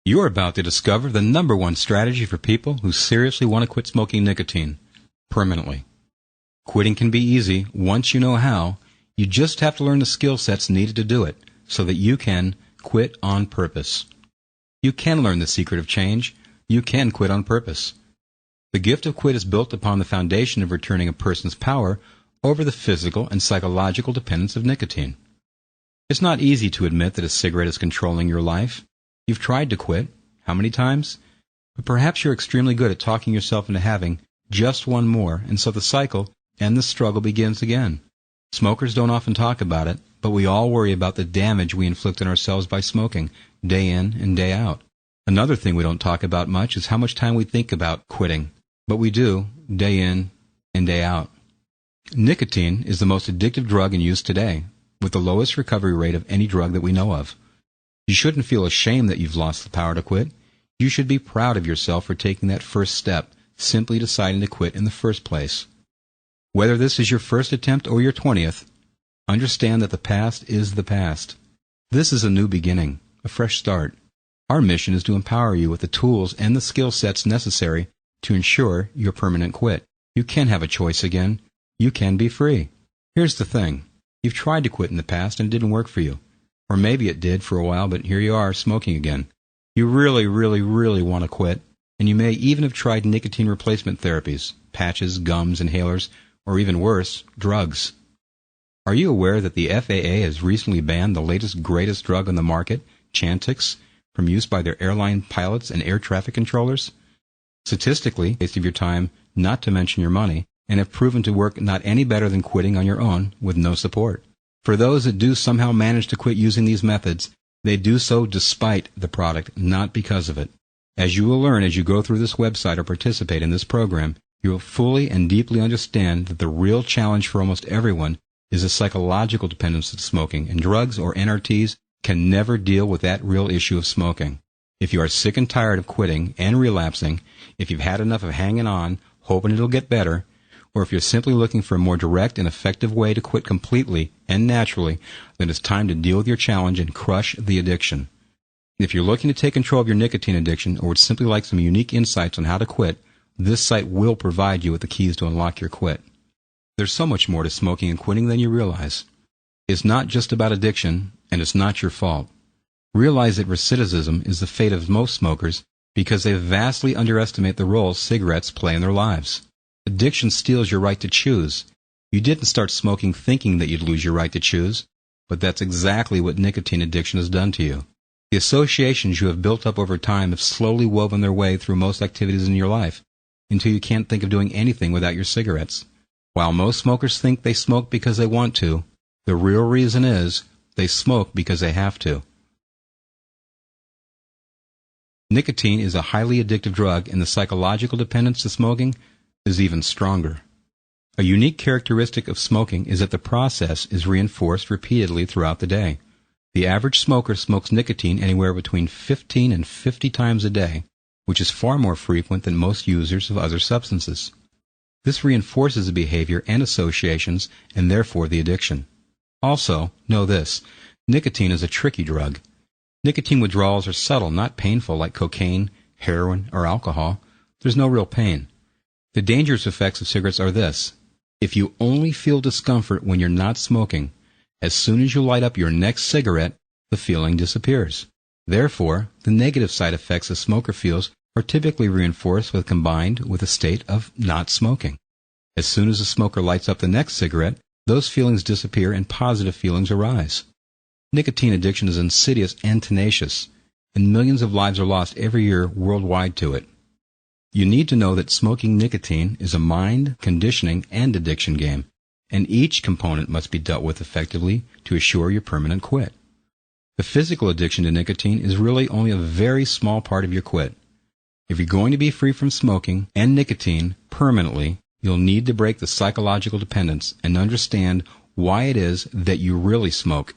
You're about to discover the #1 strategy for people who seriously want to quit smoking nicotine permanently. Quitting can be easy once you know how. You just have to learn the skill sets needed to do it so that you can quit on purpose. You can learn the secret of change. You can quit on purpose. The gift of quit is built upon the foundation of returning a person's power over the physical and psychological dependence of nicotine. It's not easy to admit that a cigarette is controlling your life. You've tried to quit. How many times? But perhaps you're extremely good at talking yourself into having just one more, and so the cycle and the struggle begins again. Smokers don't often talk about it, but we all worry about the damage we inflict on ourselves by smoking, day in and day out. Another thing we don't talk about much is how much time we think about quitting, but we do, day in and day out. Nicotine is the most addictive drug in use today, with the lowest recovery rate of any drug that we know of. You shouldn't feel ashamed that you've lost the power to quit. You should be proud of yourself for taking that first step, simply deciding to quit in the first place. Whether this is your first attempt or your 20th, understand that the past is the past. This is a new beginning, a fresh start. Our mission is to empower you with the tools and the skill sets necessary to ensure your permanent quit. You can have a choice again. You can be free. Here's the thing. You've tried to quit in the past and it didn't work for you. Or maybe it did for a while, but here you are smoking again. You really want to quit, and you may even have tried nicotine replacement therapies, patches, gums, inhalers, or even worse, drugs. Are you aware that the FAA has recently banned the latest, greatest drug on the market, Chantix, from use by their airline pilots and air traffic controllers? Statistically, waste of your time, not to mention your money, and have proven to work not any better than quitting on your own with no support. For those that do somehow manage to quit using these methods, they do so despite the product, not because of it. As you will learn as you go through this website or participate in this program, you will fully and deeply understand that the real challenge for almost everyone is a psychological dependence to smoking, and drugs or NRTs can never deal with that real issue of smoking. If you are sick and tired of quitting and relapsing, if you've had enough of hanging on, hoping it'll get better, or if you're simply looking for a more direct and effective way to quit completely and naturally, then it's time to deal with your challenge and crush the addiction. If you're looking to take control of your nicotine addiction or would simply like some unique insights on how to quit, this site will provide you with the keys to unlock your quit. There's so much more to smoking and quitting than you realize. It's not just about addiction, and it's not your fault. Realize that recidivism is the fate of most smokers because they vastly underestimate the role cigarettes play in their lives. Addiction steals your right to choose. You didn't start smoking thinking that you'd lose your right to choose, but that's exactly what nicotine addiction has done to you. The associations you have built up over time have slowly woven their way through most activities in your life, until you can't think of doing anything without your cigarettes. While most smokers think they smoke because they want to, the real reason is they smoke because they have to. Nicotine is a highly addictive drug, and the psychological dependence to smoking is even stronger. A unique characteristic of smoking is that the process is reinforced repeatedly throughout the day. The average smoker smokes nicotine anywhere between 15 and 50 times a day, which is far more frequent than most users of other substances. This reinforces the behavior and associations, and therefore the addiction. Also, know this, nicotine is a tricky drug. Nicotine withdrawals are subtle, not painful like cocaine, heroin, or alcohol. There's no real pain. The dangerous effects of cigarettes are this. If you only feel discomfort when you're not smoking, as soon as you light up your next cigarette, the feeling disappears. Therefore, the negative side effects a smoker feels are typically reinforced when combined with a state of not smoking. As soon as the smoker lights up the next cigarette, those feelings disappear and positive feelings arise. Nicotine addiction is insidious and tenacious, and millions of lives are lost every year worldwide to it. You need to know that smoking nicotine is a mind, conditioning, and addiction game, and each component must be dealt with effectively to assure your permanent quit. The physical addiction to nicotine is really only a very small part of your quit. If you're going to be free from smoking and nicotine permanently, you'll need to break the psychological dependence and understand why it is that you really smoke